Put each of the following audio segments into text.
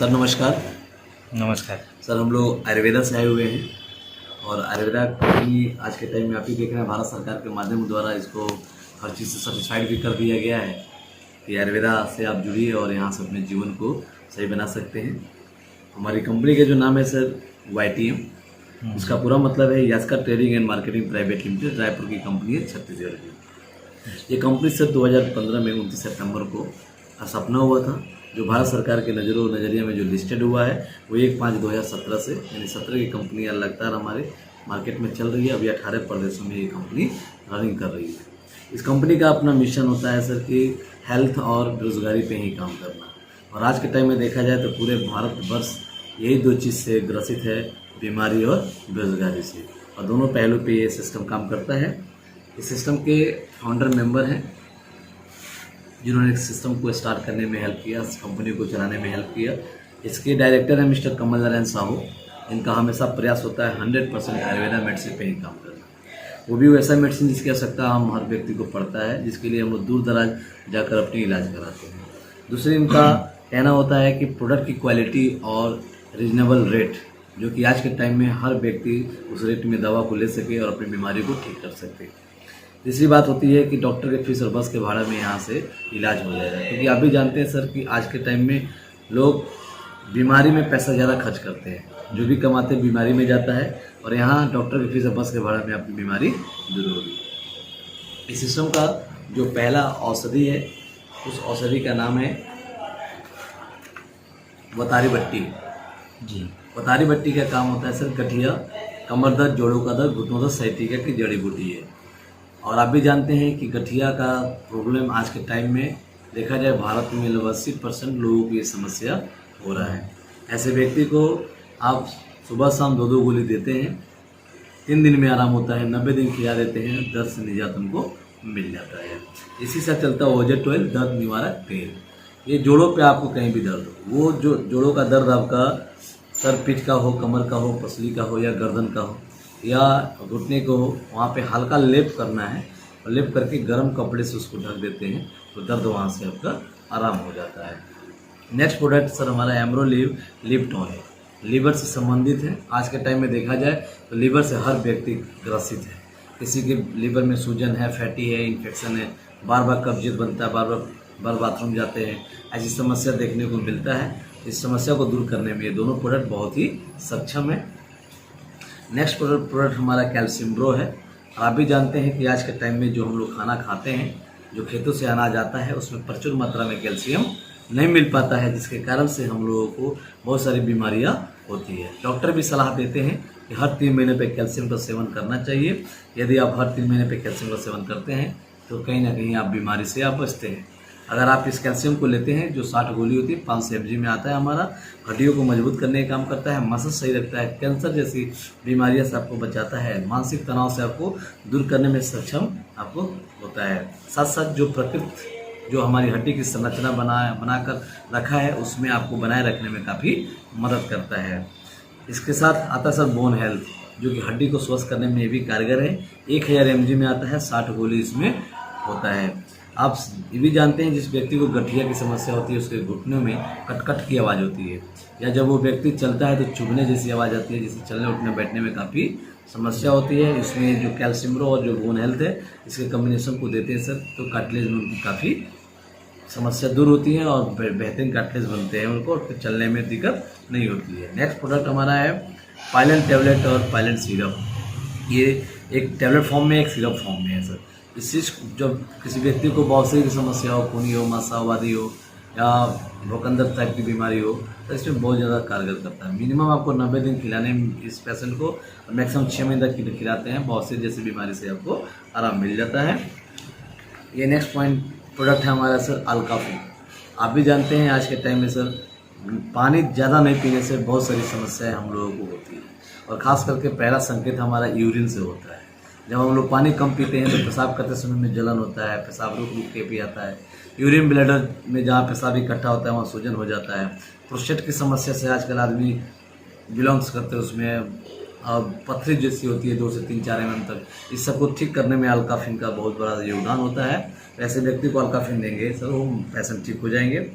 Sir नमस्कार। नमस्कार। Sir हम लोग आयुर्वेदा से आए हुए हैं और आयुर्वेदा कंपनी आज के टाइम में आप ही देख रहे हैं भारत सरकार के माध्यम द्वारा इसको हर चीज़ से सर्टिफाइड भी कर दिया गया है कि आयुर्वेदा से आप जुड़िए और यहाँ से अपने जीवन को सही बना सकते हैं। हमारी कंपनी का जो नाम है सर YTM, उसका पूरा मतलब है Yaska trading and marketing private limited, Raipur की कंपनी है, छत्तीसगढ़ की। ये कंपनी सर 2015 में 29 सितंबर को स्थापना हुआ था। जो भारत सरकार के नज़रिए में जो लिस्टेड हुआ है वो 1/5/2017 से, यानी 17 की कंपनियाँ लगातार हमारे मार्केट में चल रही है। अभी 18 प्रदेशों में ये कंपनी रनिंग कर रही है। इस कंपनी का अपना मिशन होता है सर कि हेल्थ और बेरोजगारी पे ही काम करना। और आज के टाइम में देखा जाए तो पूरे भारतवर्ष यही दो चीज़ से ग्रसित है, बीमारी और बेरोजगारी से, और दोनों पहलू पे ये सिस्टम काम करता है। इस सिस्टम के फाउंडर मेंबर हैं जिन्होंने इस सिस्टम को स्टार्ट करने में हेल्प किया, इस कंपनी को चलाने में हेल्प किया। इसके डायरेक्टर हैं मिस्टर कमल नारायण साहू। इनका हमेशा प्रयास होता है 100% आयुर्वेदा मेडिसिन पे ही काम करना, वो भी वैसा मेडिसिन जिसकी आवश्यकता हम हर व्यक्ति को पड़ता है, जिसके लिए हम लोग दूर दराज जाकर अपनी इलाज कराते हैं। दूसरी इनका कहना होता है कि प्रोडक्ट की क्वालिटी और रीजनेबल रेट, जो कि आज के टाइम में हर व्यक्ति उस रेट में दवा को ले सके और अपनी बीमारी को ठीक कर सके। तीसरी बात होती है कि डॉक्टर के फीस और बस के भाड़ा में यहाँ से इलाज हो जाएगा, क्योंकि आप भी जानते हैं सर कि आज के टाइम में लोग बीमारी में पैसा ज़्यादा खर्च करते हैं, जो भी कमाते हैं बीमारी में जाता है, और यहाँ डॉक्टर के फीस और बस के भाड़ा में आपकी बीमारी दूर होगी। इस सिस्टम का जो पहला औषधि है, उस औषधि का नाम है वतारी बट्टी जी। वतारी बट्टी का काम होता है सर गठिया, कमर दर्द, जोड़ों का दर्द, घुटनों दर्द, सैटिका की जड़ी बूटी है। और आप भी जानते हैं कि गठिया का प्रॉब्लम आज के टाइम में देखा जाए भारत में लगभग 80% लोगों की ये समस्या हो रहा है। ऐसे व्यक्ति को आप सुबह शाम 2-2 गोली देते हैं, 3 दिन में आराम होता है, 90 दिन खिला देते हैं, दर्द से निजात उनको मिल जाता है। इसी से चलता है ओजेट ऑयल, दर्द निवारक तेल। ये जोड़ों पे आपको कहीं भी दर्द हो, वो जो जोड़ों का दर्द आपका सर पीठ का हो, कमर का हो, पसली का हो या गर्दन का हो या घुटने को हो, वहाँ पे हल्का लेप करना है और लेप करके गर्म कपड़े से उसको ढक देते हैं तो दर्द वहाँ से आपका आराम हो जाता है। नेक्स्ट प्रोडक्ट सर हमारा एम्ब्रोलिव लिप टोन है, लीवर से संबंधित है। आज के टाइम में देखा जाए तो लीवर से हर व्यक्ति ग्रसित है। किसी के लीवर में सूजन है, फैटी है, इन्फेक्शन है, बार बार कब्जियत बनता है, बार बाथरूम जाते हैं, ऐसी समस्या देखने को मिलता है। इस समस्या को दूर करने में ये दोनों प्रोडक्ट बहुत ही सक्षम है। नेक्स्ट प्रोडक्ट हमारा कैल्शियम ब्रो है। आप भी जानते हैं कि आज के टाइम में जो हम लोग खाना खाते हैं, जो खेतों से अनाज आता है, उसमें प्रचुर मात्रा में कैल्शियम नहीं मिल पाता है, जिसके कारण से हम लोगों को बहुत सारी बीमारियां होती है। डॉक्टर भी सलाह देते हैं कि हर 3 महीने पे कैल्शियम का सेवन करना चाहिए। यदि आप हर 3 महीने पे कैल्शियम का सेवन करते हैं तो कहीं ना कहीं आप बीमारी से आप बचते हैं। अगर आप इस कैल्शियम को लेते हैं, जो 60 गोली होती है, 500 mg में आता है, हमारा हड्डियों को मजबूत करने का काम करता है, मसल सही रखता है, कैंसर जैसी बीमारियों से आपको बचाता है, मानसिक तनाव से आपको दूर करने में सक्षम आपको होता है। साथ साथ जो प्रकृति जो हमारी हड्डी की संरचना बनाकर रखा है, उसमें आपको बनाए रखने में काफ़ी मदद करता है। इसके साथ आता है सर बोन हेल्थ, जो कि हड्डी को स्वस्थ करने में भी कारगर है। 1000 mg में आता है, 60 गोली इसमें होता है। आप ये भी जानते हैं जिस व्यक्ति को गठिया की समस्या होती है, उसके घुटनों में कट की आवाज़ होती है, या जब वो व्यक्ति चलता है तो चुभने जैसी आवाज़ आती है, जिससे चलने उठने बैठने में काफ़ी समस्या होती है। इसमें जो कैल्शियम ब्रो और जो बोन हेल्थ है, इसके कम्बिनेशन को देते हैं सर, तो कार्टिलेज में उनकी काफ़ी समस्या दूर होती है और बेहतरीन कार्टिलेज बनते हैं उनको, और फिर चलने में दिक्कत नहीं होती है। नेक्स्ट प्रोडक्ट हमारा है पाइलेंट टैबलेट और पाइलेंट सिरप। ये एक टैबलेट फॉर्म में, एक सिरप फॉर्म में है सर। इससे जब किसी व्यक्ति को बवासीर की समस्या हो, खूनी हो, मासावादी हो या भूखंदर टाइप की बीमारी हो, तो इसमें बहुत ज़्यादा कारगर करता है। मिनिमम आपको 90 दिन खिलाने में इस पेशेंट को, मैक्सिमम 6 महीने तक खिलाते हैं, बवासीर जैसी बीमारी से आपको आराम मिल जाता है। ये नेक्स्ट प्रोडक्ट है हमारा सर अल्काफी। आप भी जानते हैं आज के टाइम में सर पानी ज़्यादा नहीं पीने से बहुत सारी समस्याएँ हम लोगों को होती है, और ख़ास करके पहला संकेत हमारा यूरिन से होता है। जब हम लोग पानी कम पीते हैं तो पेशाब करते समय में जलन होता है, पेशाब रुक के भी आता है। यूरिन ब्लैडर में जहाँ पेशाब इकट्ठा होता है वहाँ सूजन हो जाता है। प्रोस्टेट की समस्या से आजकल आदमी बिलोंग्स करते हैं, उसमें पथरी जैसी होती है 2 से 3-4 mm तक। इस सबको ठीक करने में अल्काफिन का बहुत बड़ा योगदान होता है। ऐसे व्यक्ति को अल्काफिन देंगे सर, वो पेशेंट ठीक हो जाएंगे।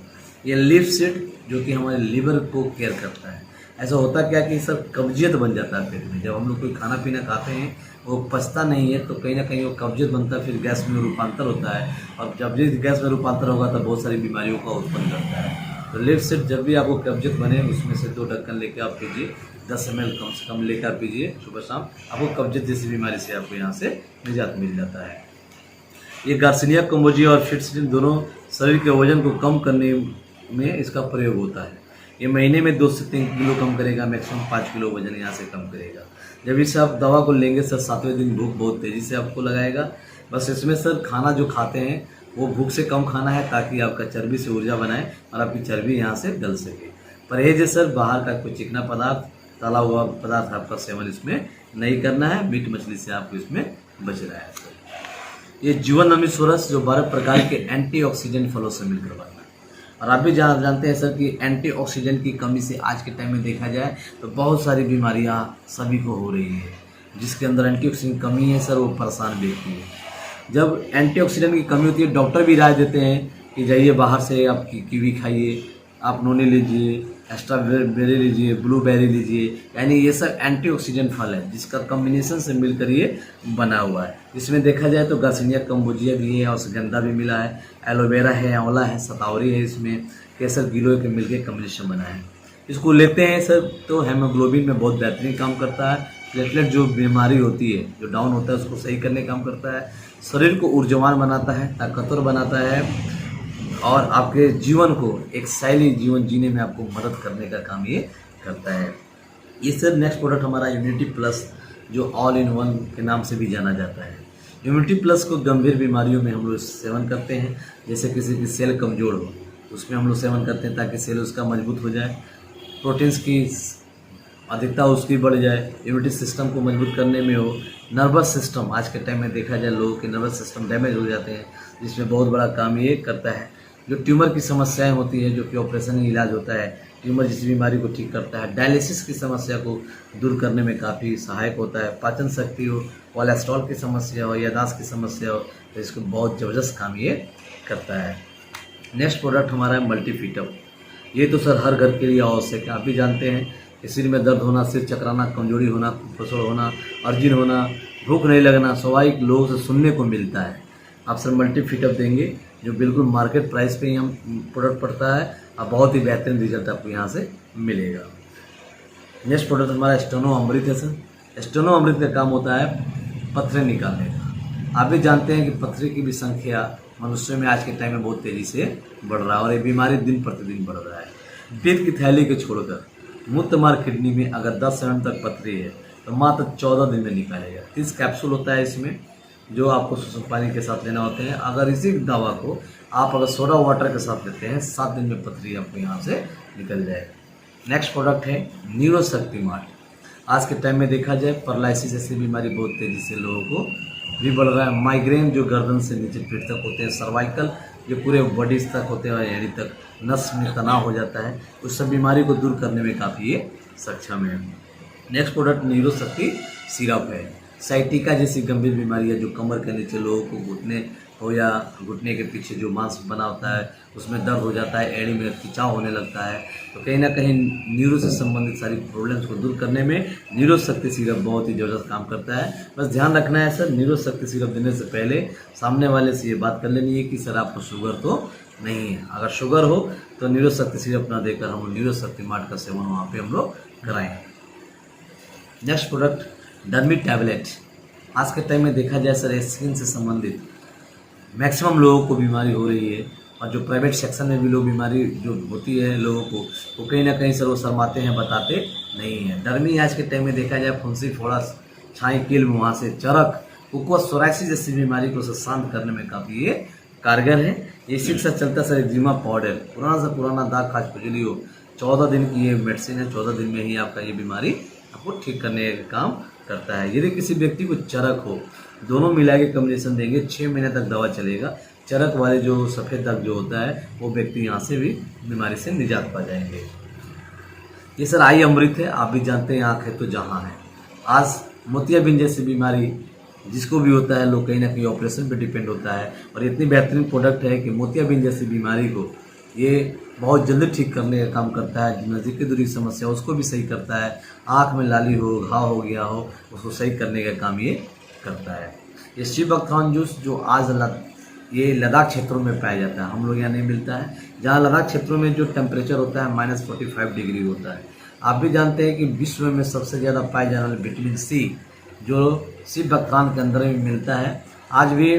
ये लीफ सीड जो कि हमारे लीवर को केयर करता है। ऐसा होता क्या कि सर कब्जियत बन जाता है पेट में। जब हम लोग कोई खाना पीना खाते हैं वो पचता नहीं है तो कहीं ना कहीं वो कब्जियत बनता है, फिर गैस में रूपांतर होता है, और जब भी गैस में रूपांतर होगा तो बहुत सारी बीमारियों का उत्पन्न करता है। तो लेफ्ट साइड जब भी आपको कब्जियत बने उसमें से 2 ढक्कन लेकर आप पीजिए, 10 ml कम से कम लेकर पीजिए सुबह शाम। आपको कब्जियत जैसी बीमारी से आपको यहाँ से निजात मिल जाता है। ये गार्सिनिया कम्बोजिया और फिटसिलिन दोनों शरीर के वजन को कम करने में इसका प्रयोग होता है। ये महीने में 2 से 3 किलो कम करेगा, मैक्सिमम 5 किलो वजन यहाँ से कम करेगा। जब इसे आप दवा को लेंगे सर 7वें दिन भूख बहुत तेज़ी से आपको लगाएगा। बस इसमें सर खाना जो खाते हैं वो भूख से कम खाना है ताकि आपका चर्बी से ऊर्जा बनाए और आपकी चर्बी यहाँ से गल सके। परहेज है सर, बाहर का कोई चिकना पदार्थ, तला हुआ पदार्थ आपका सेवन इसमें नहीं करना है। मीट मछली से आपको इसमें बचना है सर। ये जीवन नमी सोरस जो 12 प्रकार के एंटीऑक्सीडेंट फलों से मिलकर बना है। और आप भी जानते हैं सर कि एंटीऑक्सीडेंट की कमी से आज के टाइम में देखा जाए तो बहुत सारी बीमारियां सभी को हो रही है। जिसके अंदर एंटीऑक्सीडेंट कमी है सर वो परेशान व्यक्ति है। जब एंटीऑक्सीडेंट की कमी होती है डॉक्टर भी राय देते हैं कि जाइए बाहर से आप कीवी खाइए, आप नोनी लीजिए, स्ट्रॉबेरी लीजिए, ब्लूबेरी लीजिए, यानी ये सब एंटीऑक्सीडेंट फल है जिसका कॉम्बिनेशन से मिलकर ये बना हुआ है। इसमें देखा जाए तो गार्सिनिया कम्बोजिया भी है और गंदा भी मिला है, एलोवेरा है, आंवला है, सतावरी है, इसमें केसर गिलोय के मिलकर कॉम्बिनेशन बना है। इसको लेते हैं सर तो हेमोग्लोबिन में बहुत बेहतरीन काम करता है। प्लेटलेट जो बीमारी होती है जो डाउन होता है उसको सही करने का काम करता है। शरीर को ऊर्जावान बनाता है, ताकतवर बनाता है और आपके जीवन को एक शैली जीवन जीने में आपको मदद करने का काम ये करता है। ये सर नेक्स्ट प्रोडक्ट हमारा इम्यूनिटी प्लस जो ऑल इन वन के नाम से भी जाना जाता है। इम्यूनिटी प्लस को गंभीर बीमारियों में हम लोग सेवन करते हैं। जैसे किसी की सेल कमज़ोर हो उसमें हम लोग सेवन करते हैं ताकि सेल उसका मजबूत हो जाए, प्रोटीन्स की अधिकता उसकी बढ़ जाए, इम्यूनिटी सिस्टम को मजबूत करने में हो। नर्वस सिस्टम आज के टाइम में देखा जाए लोगों के नर्वस सिस्टम डैमेज हो जाते हैं जिसमें बहुत बड़ा काम ये करता है। जो ट्यूमर की समस्याएं होती है जो कि ऑपरेशन ही इलाज होता है, ट्यूमर जैसी बीमारी को ठीक करता है। डायलिसिस की समस्या को दूर करने में काफ़ी सहायक होता है। पाचन शक्ति हो, कोलेस्ट्रॉल की समस्या हो, याददाश्त की समस्या हो तो इसको बहुत ज़बरदस्त काम ये करता है। नेक्स्ट प्रोडक्ट हमारा है मल्टीफिटम। ये तो सर हर घर के लिए आवश्यक है। आप भी जानते हैं कि सिर में दर्द होना, सिर चकराना, कमजोरी होना, फसड़ होना, अर्जिन होना, भूख नहीं लगना स्वाभाविक लोगों से सुनने को मिलता है। आप सर मल्टीफिटम देंगे जो बिल्कुल मार्केट प्राइस पे ही हम प्रोडक्ट पड़ता है और बहुत ही बेहतरीन रिजल्ट आपको यहाँ से मिलेगा। नेक्स्ट प्रोडक्ट हमारा स्टेनो अमृत है सर। स्टेनो अमृत का काम होता है पत्थरे निकालने का। आप भी जानते हैं कि पत्थरे की भी संख्या मनुष्य में आज के टाइम में बहुत तेज़ी से बढ़ रहा है और ये बीमारी दिन प्रतिदिन बढ़ रहा है। पेट की थैली को छोड़कर मूत्रमार्ग किडनी में अगर 10 mm तक पथरी है तो मात्र 14 दिन में निकालेगा। 30 कैप्सूल होता है इसमें जो आपको सुसम पानी के साथ लेना होते हैं। अगर इसी दवा को आप अगर सोडा वाटर के साथ लेते हैं 7 दिन में पथरी आपको यहाँ से निकल जाएगा। नेक्स्ट प्रोडक्ट है न्यूरोशक्ति मार्ट। आज के टाइम में देखा जाए पैरालिसिस जैसी बीमारी बहुत तेज़ी से लोगों को भी बढ़ रहा है। माइग्रेन जो गर्दन से नीचे पीठ तक होते हैं, सर्वाइकल जो पूरे बॉडी तक होते हैं, एड़ी तक नस में तनाव हो जाता है, उस सब बीमारी को दूर करने में काफ़ी ये सक्षम है। नेक्स्ट प्रोडक्ट न्यूरोशक्ति सिरप है। साइटिका जैसी गंभीर बीमारी है जो कमर के नीचे लोगों को घुटने हो या घुटने के पीछे जो मांस बना होता है उसमें दर्द हो जाता है, एड़ी में खिंचाव होने लगता है, तो कहीं ना कहीं न्यूरो से संबंधित सारी प्रॉब्लम्स को दूर करने में न्यूरोशक्ति सिरप बहुत ही ज़बरदस्त काम करता है। बस ध्यान रखना है सर, न्यूरोशक्ति सिरप देने से पहले सामने वाले से ये बात कर लेनी है कि सर आपको शुगर तो नहीं है। अगर शुगर हो तो न्यूरोशक्ति सिरप ना देकर हम न्यूरोशक्ति मार्ट का सेवन वहाँ पर हम लोग कराएँ। Next product Dermi tablet. आज के टाइम में देखा जाए सर स्किन से संबंधित मैक्सिमम लोगों को बीमारी हो रही है और जो प्राइवेट सेक्शन में भी लोग बीमारी जो होती है लोगों को वो कहीं ना कहीं सर वो शर्माते हैं, बताते नहीं हैं। डर्मी आज के टाइम में देखा जाए फुंसी, फोड़ा, छाई, कील, मुहां से चरक, कुकुआ जैसी बीमारी को शांत करने में काफ़ी ये कारगर है। इसी के साथ चलता सर एक्जिमा पाउडर, पुराना से पुराना दाग, खाज, खुजली हो, 14 दिन की ये मेडिसिन है। 14 दिन में ही आपका ये बीमारी आपको ठीक करने का काम करता है। यदि किसी व्यक्ति को चरक हो, दोनों मिला के कॉम्बिनेशन देंगे, 6 महीने तक दवा चलेगा। चरक वाले जो सफ़ेद दाग जो होता है वो व्यक्ति यहाँ से भी बीमारी से निजात पा जाएंगे। ये सर आई अमृत है। आप भी जानते हैं आँख है तो जहाँ है। आज मोतियाबिंद जैसी बीमारी जिसको भी होता है लोग कहीं ना कहीं ऑपरेशन पे डिपेंड होता है और इतनी बेहतरीन प्रोडक्ट है कि मोतियाबिंद जैसी बीमारी को ये बहुत जल्दी ठीक करने का काम करता है। जो नज़दीकी दूरी की समस्या उसको भी सही करता है। आँख में लाली हो, घाव हो गया हो, उसको सही करने का काम ये करता है। ये सी बकथ्रॉन जूस जो ये लद्दाख क्षेत्रों में पाया जाता है, हम लोग यहाँ नहीं मिलता है। जहाँ लद्दाख क्षेत्रों में जो टेम्परेचर होता है -45 डिग्री होता है। आप भी जानते हैं कि विश्व में सबसे ज़्यादा पाए जाने वाले विटामिन सी जो सी बकथ्रॉन के अंदर में मिलता है। आज भी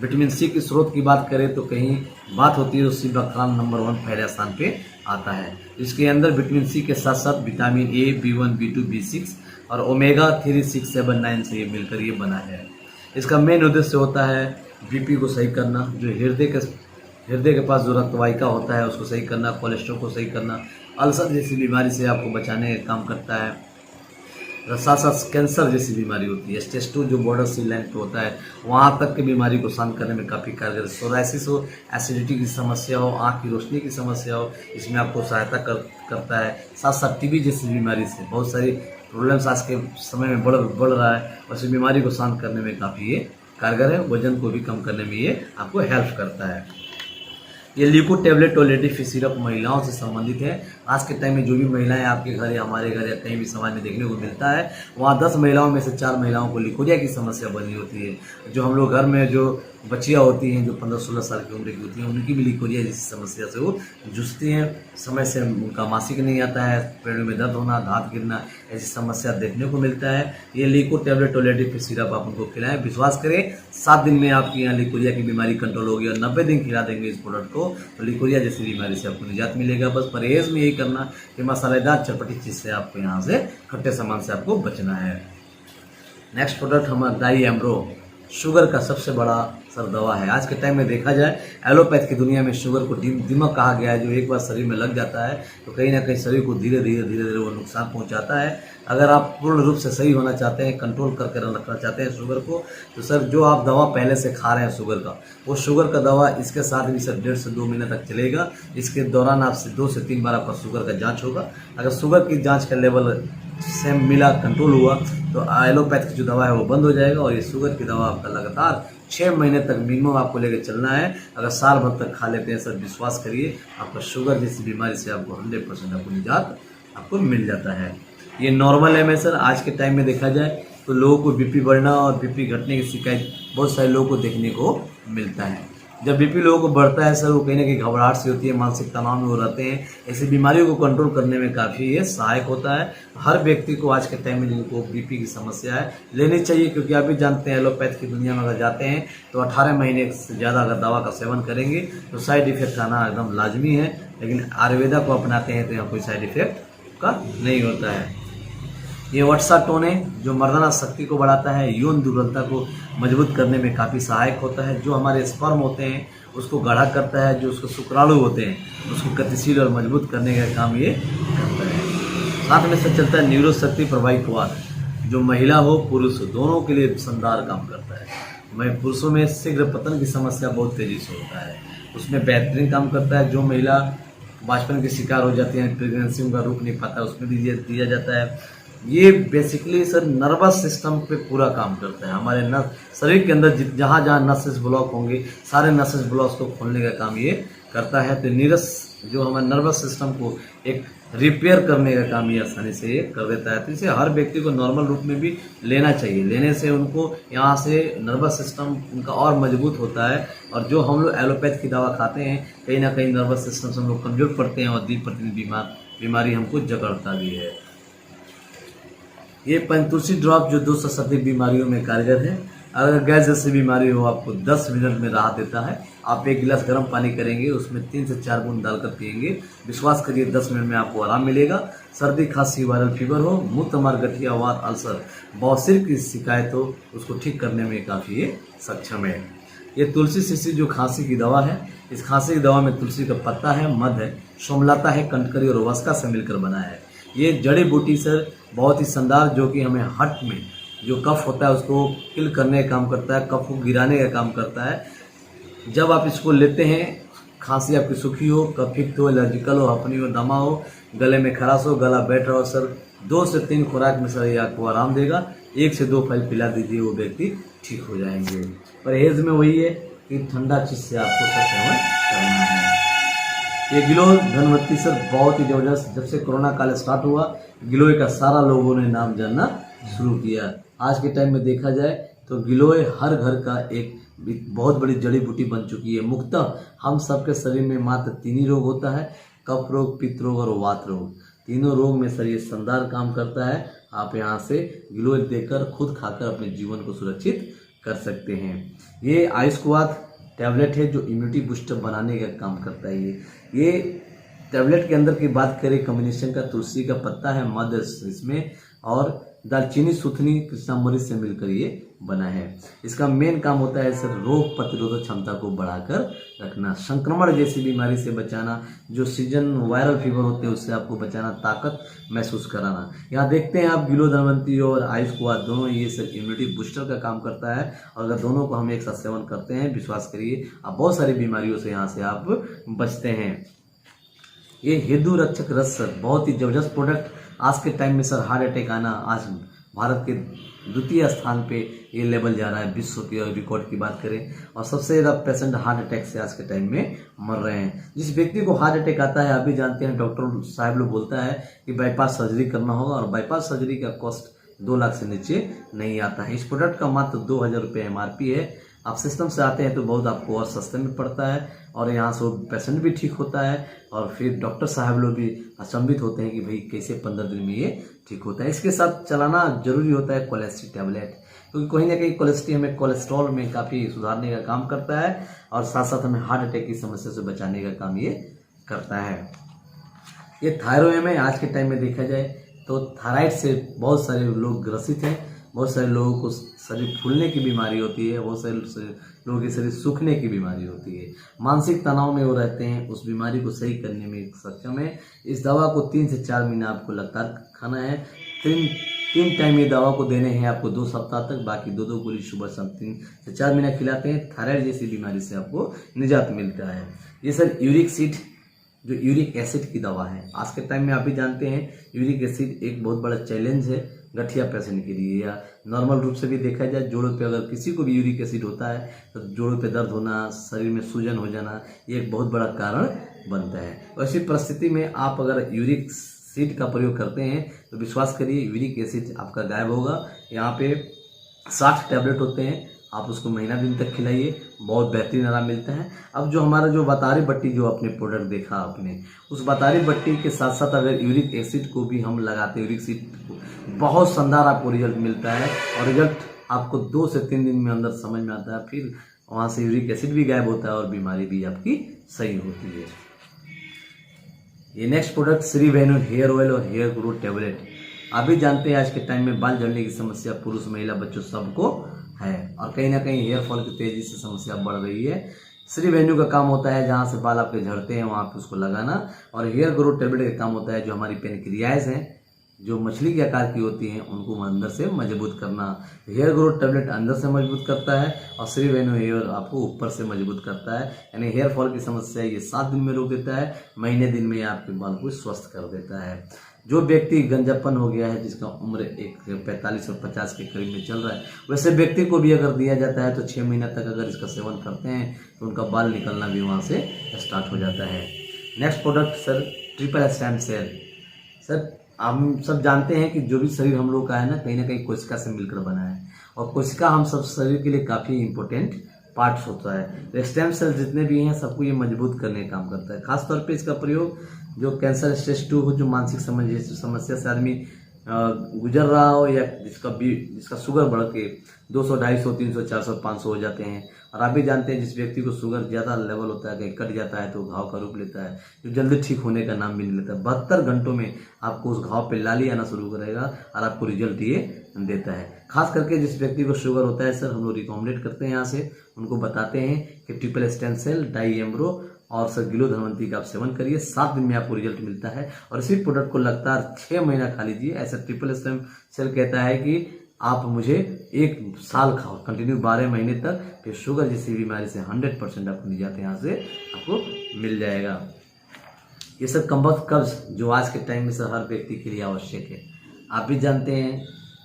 विटामिन सी की स्रोत की बात करें तो कहीं बात होती है तो सी बकथ्रॉन नंबर 1 पहले स्थान पे आता है। इसके अंदर विटामिन सी के साथ साथ vitamin A, B1, B2, B6 और ओमेगा 3, 6, 7, 9 से ये मिलकर ये बना है। इसका मेन उद्देश्य होता है बीपी को सही करना, जो हृदय के पास जो रक्तवाहिका होता है उसको सही करना, कोलेस्ट्रॉल को सही करना, अल्सर जैसी बीमारी से आपको बचाने का काम करता है। साथ साथ कैंसर जैसी बीमारी होती है, स्टेज 2 जो बॉर्डर सी लाइन पे होता है वहाँ तक की बीमारी को शांत करने में काफ़ी कारगर। सोराइसिस हो, एसिडिटी की समस्या हो, आँख की रोशनी की समस्या हो, इसमें आपको सहायता करता है। साथ साथ टीबी जैसी बीमारी से बहुत सारी प्रॉब्लम्स आज के समय में बढ़ रहा है, और इस बीमारी को शांत करने में काफ़ी ये कारगर है। वजन को भी कम करने में ये आपको हेल्प करता है। ये लिक्विड टेबलेट टॉयलेटरी सिरप महिलाओं से संबंधित है। आज के टाइम में जो भी महिलाएं आपके घर या हमारे घर या कहीं भी समाज में देखने को मिलता है, वहाँ 10 महिलाओं में से 4 महिलाओं को लिकोरिया की समस्या बनी होती है। जो हम लोग घर में जो बच्चियाँ होती हैं जो 15-16 साल की उम्र की होती हैं, उनकी भी लिकोरिया जैसी समस्या से वो जूझती हैं। समय से उनका मासिक नहीं आता है, पेड़ों में दर्द होना, दांत गिरना, ऐसी समस्या देखने को मिलता है। ये लिक्विड टेबलेट टॉयलेटरी सिरप आप उनको खिलाएं, विश्वास करें 7 दिन में आपकी यहाँ लिकोरिया की बीमारी कंट्रोल होगी, और 90 दिन खिला देंगे इस प्रोडक्ट को तो लिकोरिया जैसी बीमारी से आपको निजात मिलेगा। बस परहेज में यही करना कि मसालेदार चटपटी चीज़ से आपको यहाँ से, खट्टे सामान से आपको बचना है। नेक्स्ट प्रोडक्ट हमारा डाई एमरो, शुगर का सबसे बड़ा सर दवा है। आज के टाइम में देखा जाए एलोपैथ की दुनिया में शुगर को दिमक कहा गया है। जो एक बार शरीर में लग जाता है तो कहीं ना कहीं शरीर को धीरे धीरे वो नुकसान पहुंचाता है। अगर आप पूर्ण रूप से सही होना चाहते हैं, कंट्रोल करके रखना चाहते हैं शुगर को, तो सर जो आप दवा पहले से खा रहे हैं शुगर का, वो शुगर का दवा इसके साथ भी सर 1.5 से 2 महीने तक चलेगा। इसके दौरान आपसे 2 से 3 बार आपका शुगर का जाँच होगा। अगर शुगर की जाँच का लेवल सेम मिला, कंट्रोल हुआ, तो एलोपैथ की जो दवा है वो बंद हो जाएगा, और ये शुगर की दवा आपका लगातार 6 महीने तक मिनिमम आपको लेकर चलना है। अगर साल भर तक खा लेते हैं सर, विश्वास करिए आपका शुगर जैसी बीमारी से आपको 100% आपको निजात आपको मिल जाता है। ये नॉर्मल है। सर आज के टाइम में देखा जाए तो लोगों को बीपी बढ़ना और बीपी घटने की शिकायत बहुत सारे लोगों को देखने को मिलता है। जब बीपी लोगों को बढ़ता है सर, वो कहीं ना कहीं घबराहट सी होती है, मानसिक तनाव में वो रहते हैं। ऐसी बीमारियों को कंट्रोल करने में काफ़ी ये सहायक होता है। हर व्यक्ति को आज के टाइम में जिनको बीपी की समस्या है लेनी चाहिए, क्योंकि आप भी जानते हैं एलोपैथ की दुनिया में अगर जाते हैं तो 18 महीने से ज़्यादा अगर दवा का सेवन करेंगे तो साइड इफेक्ट आना एकदम लाजमी है। लेकिन आयुर्वेदा को अपनाते हैं तो यहाँ कोई साइड इफेक्ट का नहीं होता है। ये वर्साटोन है जो मर्दाना शक्ति को बढ़ाता है, यौन दुर्बलता को मजबूत करने में काफ़ी सहायक होता है। जो हमारे स्पर्म होते हैं उसको गाढ़ा करता है, जो उसको शुक्राणु होते हैं उसको गतिशील और मजबूत करने का काम ये करता है। साथ में से चलता है न्यूरो शक्ति प्रभावी क्वार, जो महिला हो पुरुष हो दोनों के लिए शानदार काम करता है। पुरुषों में शीघ्र पतन की समस्या बहुत तेज़ी से होता है, उसमें बेहतरीन काम करता है। जो महिला बचपन के शिकार हो जाती है, प्रेगनेंसी उनका रुक नहीं पाता, उसमें भी दिया जाता है। ये बेसिकली सर नर्वस सिस्टम पे पूरा काम करता है। हमारे शरीर के अंदर जहाँ जहाँ नसेस ब्लॉक होंगे सारे नसेस ब्लॉक को खोलने का काम ये करता है। तो नीरस जो हमारे नर्वस सिस्टम को एक रिपेयर करने का काम ये आसानी से ये कर देता है। तो इसे हर व्यक्ति को नॉर्मल रूप में भी लेना चाहिए। लेने से उनको यहाँ से नर्वस सिस्टम उनका और मजबूत होता है। और जो हम लोग एलोपैथ की दवा खाते हैं कहीं ना कहीं नर्वस सिस्टम से हम लोग कमजोर पड़ते हैं और दिन प्रतिदिन बीमारी हमको जकड़ता भी है। ये पंचतुलसी ड्रॉप जो 200 से अधिक बीमारियों में कारगर है। अगर गैस जैसी बीमारी हो आपको 10 मिनट में राहत देता है। आप 1 गिलास गर्म पानी करेंगे, उसमें 3 से 4 बूंद डालकर पिएंगे, विश्वास करिए 10 मिनट में आपको आराम मिलेगा। सर्दी खांसी वायरल फीवर हो, मूत्रमार्ग गठिया वात अल्सर बवासीर की शिकायत हो, उसको ठीक करने में काफ़ी ये सक्षम है। ये तुलसी सीसी जो खांसी की दवा है, इस खांसी की दवा में तुलसी का पत्ता है, मध है, सोमलता है, कंटकरी और वस्का से मिलकर बना है। ये जड़ी बूटी सर बहुत ही शानदार, जो कि हमें हट में जो कफ होता है उसको किल करने का काम करता है, कफ को गिराने का काम करता है। जब आप इसको लेते हैं, खांसी आपकी सूखी हो, कफित हो, एलर्जिकल हो, हपनी हो, दमा हो, गले में खराश हो, गला बैठ रहा हो सर, 2 से 3 खुराक में सर ये आपको आराम देगा। 1 से 2 फल पिला दीजिए, वो व्यक्ति ठीक हो जाएंगे। परहेज में वही है कि ठंडा चीज़ से आपको सेवन करना है। ये गिलोय धनवंतरी सर बहुत ही ज़बरदस्त, जब से कोरोना काल स्टार्ट हुआ गिलोय का सारा लोगों ने नाम जानना शुरू किया। आज के टाइम में देखा जाए तो गिलोय हर घर का एक बहुत बड़ी जड़ी बूटी बन चुकी है। मुख्यतः हम सबके शरीर में मात्र 3 ही रोग होता है, कफ रोग, पित्त रोग और वात रोग। तीनों रोग में सर ये शानदार काम करता है। आप यहाँ से गिलोय देकर खुद खाकर अपने जीवन को सुरक्षित कर सकते हैं। ये आयुष्वाद टैबलेट है जो इम्यूनिटी बूस्टर बनाने का काम करता है। ये टैबलेट के अंदर की बात करें, कॉम्बिनेशन का तुलसी का पत्ता है, मध इसमें और दालचीनी, सुथनी, कृष्णामृत से मिलकर ये बना है। इसका मेन काम होता है सर रोग प्रतिरोधक क्षमता को बढ़ाकर रखना, संक्रमण जैसी बीमारी से बचाना, जो सीजन वायरल फीवर होते हैं उससे आपको बचाना, ताकत महसूस कराना। यहाँ देखते हैं आप गिलोय धनवंतरी और आयुष्वाद दोनों ये सर इम्यूनिटी बूस्टर का काम करता है। और अगर दोनों को हम एक साथ सेवन करते हैं, विश्वास करिए आप बहुत सारी बीमारियों से यहाँ से आप बचते हैं। ये हृदय रक्षक रस सर बहुत ही जबरदस्त प्रोडक्ट। आज के टाइम में सर हार्ट अटैक आना आज भारत के 2य स्थान पे ये लेवल जा रहा है विश्व के रिकॉर्ड की बात करें। और सबसे ज़्यादा पेशेंट हार्ट अटैक से आज के टाइम में मर रहे हैं। जिस व्यक्ति को हार्ट अटैक आता है, आप भी जानते हैं डॉक्टर साहब लोग बोलता है कि बाईपास सर्जरी करना होगा, और बाईपास सर्जरी का कॉस्ट 2 लाख से नीचे नहीं आता है। इस प्रोडक्ट का मात्र 2000 रुपये MRP है। आप सिस्टम से आते हैं तो बहुत आपको और सस्ते में पड़ता है, और यहाँ से पेशेंट भी ठीक होता है, और फिर डॉक्टर साहब लोग भी अचंभित होते हैं कि भाई कैसे 15 दिन में ये ठीक होता है। इसके साथ चलाना जरूरी होता है कोलेस्ट्री टैबलेट, क्योंकि कहीं ना कहीं कोलेस्ट्री हमें कोलेस्ट्रॉल में काफ़ी सुधारने का काम करता है, और साथ साथ हमें हार्ट अटैक की समस्या से बचाने का काम ये करता है। ये थायराइड में आज के टाइम में देखा जाए तो थायराइड से बहुत सारे लोग ग्रसित हैं। बहुत सारे लोगों को शरीर फूलने की बीमारी होती है, बहुत सारे लोगों के शरीर सूखने की बीमारी होती है, मानसिक तनाव में वो रहते हैं। उस बीमारी को सही करने में सक्षम है। इस दवा को 3 से 4 महीना आपको लगातार खाना है। 3 टाइम ये दवा को देने हैं आपको 2 सप्ताह तक, बाकी 2 गोली सुबह शाम 3 से 4 महीना खिलाते हैं। थायराइड जैसी बीमारी से आपको निजात मिलता है। ये सर यूरिक एसिड, जो यूरिक एसिड की दवा है। आज के टाइम में आप भी जानते हैं यूरिक एसिड एक बहुत बड़ा चैलेंज है गठिया पेशेंट के लिए, या नॉर्मल रूप से भी देखा जाए जोड़ों पे अगर किसी को भी यूरिक एसिड होता है तो जोड़ों पे दर्द होना, शरीर में सूजन हो जाना, ये एक बहुत बड़ा कारण बनता है। ऐसी परिस्थिति में आप अगर यूरिक एसिड का प्रयोग करते हैं तो विश्वास करिए यूरिक एसिड आपका गायब होगा। यहाँ पे 60 टैबलेट होते हैं, आप उसको महीना दिन तक खिलाइए, बहुत बेहतरीन आराम मिलता है। अब जो हमारा जो बतारी बट्टी जो अपने प्रोडक्ट देखा आपने, उस बतारी बट्टी के साथ साथ अगर यूरिक एसिड को भी हम लगाते हैं, यूरिक एसिड को बहुत शानदार आपको रिजल्ट मिलता है, और रिजल्ट आपको 2 से 3 दिन में अंदर समझ में आता है। फिर वहाँ से यूरिक एसिड भी गायब होता है और बीमारी भी आपकी सही होती है। ये नेक्स्ट प्रोडक्ट श्री वेणु हेयर ऑयल और हेयर ग्रोथ टैबलेट। आप भी जानते हैं आज के टाइम में बाल झड़ने की समस्या पुरुष, महिला, बच्चों सबको है, और कहीं ना कहीं हेयर फॉल की तेजी से समस्या बढ़ रही है। श्री वेन्यू का काम होता है जहाँ से बाल आपके झड़ते हैं वहाँ पे उसको लगाना, और हेयर ग्रोथ टैबलेट का काम होता है जो हमारी पेनक्रियाज हैं, जो मछली के आकार की होती हैं, उनको अंदर से मजबूत करना। हेयर ग्रोथ टैबलेट अंदर से मजबूत करता है, और श्री वेन्यू हेयर आपको ऊपर से मजबूत करता है। यानी हेयर फॉल की समस्या ये 7 दिन में रोक देता है, महीने दिन में आपके बाल को स्वस्थ कर देता है। जो व्यक्ति गंजापन हो गया है, जिसका उम्र 45 और 50 के करीब में चल रहा है, वैसे व्यक्ति को भी अगर दिया जाता है तो 6 महीना तक अगर इसका सेवन करते हैं तो उनका बाल निकलना भी वहाँ से स्टार्ट हो जाता है। Next product sir triple stem cell. Sir हम सब जानते हैं कि जो भी शरीर हम लोग का है ना कहीं कोशिका से मिलकर बना है, और कोशिका हम सब शरीर के लिए काफ़ी इंपॉर्टेंट पार्ट्स होता है। स्टेम सेल जितने भी हैं सबको ये मजबूत करने का काम करता है। खासतौर पे इसका प्रयोग जो कैंसर स्टेज 2 हो, जो मानसिक समस्या से आदमी गुजर रहा हो, या जिसका शुगर बढ़ के 200, 250, 300, 400, 500 हो जाते हैं। और आप भी जानते हैं जिस व्यक्ति को शुगर ज़्यादा लेवल होता है, कहीं कट जाता है तो घाव का रूप लेता है, जो जल्दी ठीक होने का नाम भी नहीं लेता। 72 घंटों में आपको उस घाव पे लाली आना शुरू करेगा और आपको रिजल्ट ये देता है। खास करके जिस व्यक्ति को शुगर होता है सर हम लोग रिकमेंडेड करते हैं, यहाँ से उनको बताते हैं कि ट्रिपल स्टेम सेल, डाई एम्ब्रो और सर गिलोय धनवंतरी का आप सेवन करिए, 7 दिन में आपको रिजल्ट मिलता है। और इसी प्रोडक्ट को लगातार 6 महीना खा लीजिए। ऐसा ट्रिपल स्टेम सेल कहता है कि आप मुझे 1 साल खाओ कंटिन्यू 12 महीने तक, फिर शुगर जैसी बीमारी से 100% आपको निजात यहाँ से आपको मिल जाएगा। ये सब कमबख्त कब्ज जो आज के टाइम में सर हर व्यक्ति के लिए आवश्यक है। आप भी जानते हैं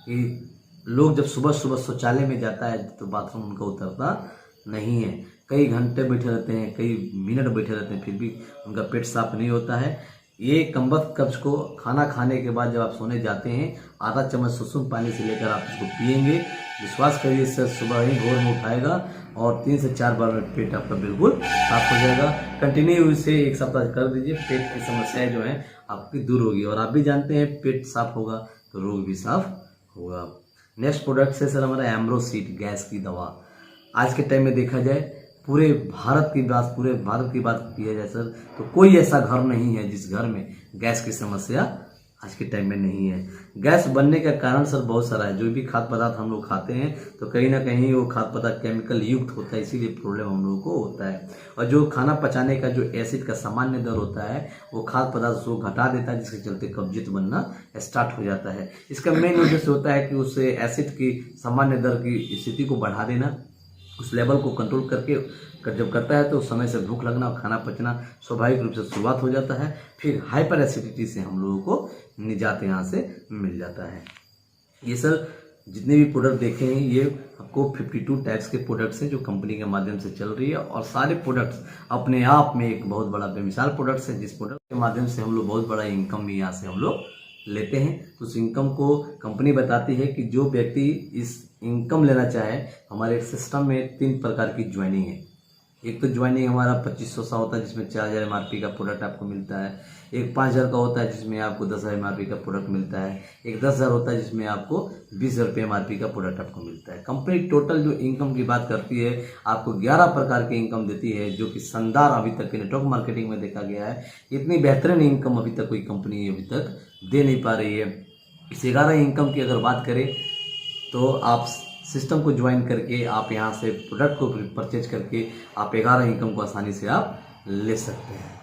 कि लोग जब सुबह सुबह शौचालय में जाता है तो बाथरूम उनका उतरता नहीं है। कई घंटे बैठे रहते हैं, कई मिनट बैठे रहते हैं, फिर भी उनका पेट साफ नहीं होता है। ये कमबख्त कब्ज को खाना खाने के बाद जब आप सोने जाते हैं आधा चम्मच सुसुम पानी से लेकर आप इसको पिएंगे, विश्वास करिए इससे सुबह ही भोर में उठाएगा और 3 से 4 बार में पेट आपका बिल्कुल साफ हो जाएगा। कंटिन्यू इसे 1 सप्ताह कर दीजिए, पेट की समस्याएं जो हैं आपकी दूर होगी। और आप भी जानते हैं पेट साफ होगा तो रोग भी साफ होगा। नेक्स्ट प्रोडक्ट है सर हमारा एम्ब्रोसीड गैस की दवा। आज के टाइम में देखा जाए पूरे भारत की बात किया जाए सर तो कोई ऐसा घर नहीं है जिस घर में गैस की समस्या आज के टाइम में नहीं है। गैस बनने का कारण सर बहुत सारा है। जो भी खाद्य पदार्थ हम लोग खाते हैं तो कहीं ना कहीं वो खाद्य पदार्थ केमिकल युक्त होता है, इसीलिए प्रॉब्लम हम लोगों को होता है। और जो खाना पचाने का जो एसिड का सामान्य दर होता है वो खाद्य पदार्थ को घटा देता है, जिसके चलते कब्जियत बनना स्टार्ट हो जाता है। इसका मेन उद्देश्य होता है कि उससे एसिड की सामान्य दर की स्थिति को बढ़ा देना, उस लेवल को कंट्रोल करके जब करता है तो उस समय से भूख लगना और खाना पचना स्वाभाविक रूप से शुरुआत हो जाता है। फिर हाइपर एसिडिटी से हम लोगों को निजात यहाँ से मिल जाता है। ये सर जितने भी प्रोडक्ट देखे हैं ये आपको 52 टाइप्स के प्रोडक्ट्स हैं जो कंपनी के माध्यम से चल रही है। और सारे प्रोडक्ट्स अपने आप में एक बहुत बड़ा बेमिसाल प्रोडक्ट्स है, जिस प्रोडक्ट के माध्यम से हम लोग बहुत बड़ा इनकम भी यहाँ से हम लोग लेते हैं। तो उस इनकम को कंपनी बताती है कि जो व्यक्ति इस इनकम लेना चाहे, हमारे सिस्टम में 3 प्रकार की ज्वाइनिंग है। एक तो ज्वाइनिंग हमारा 2500 होता है जिसमें 4000 MRP का प्रोडक्ट आपको मिलता है। एक 5000 का होता है जिसमें आपको 10,000 MRP का प्रोडक्ट मिलता है। एक 10,000 होता है जिसमें आपको 20,000 रुपये MRP का प्रोडक्ट आपको मिलता है। कंपनी टोटल जो इनकम की बात करती है आपको 11 प्रकार की इनकम देती है, जो कि शानदार अभी तक के नेटवर्क मार्केटिंग में देखा गया है। इतनी बेहतरीन इनकम अभी तक कोई कंपनी अभी तक दे नहीं पा रही है। इस 11 इनकम की अगर बात करें तो आप सिस्टम को ज्वाइन करके आप यहाँ से प्रोडक्ट को परचेज करके आप 11 इनकम को आसानी से आप ले सकते हैं।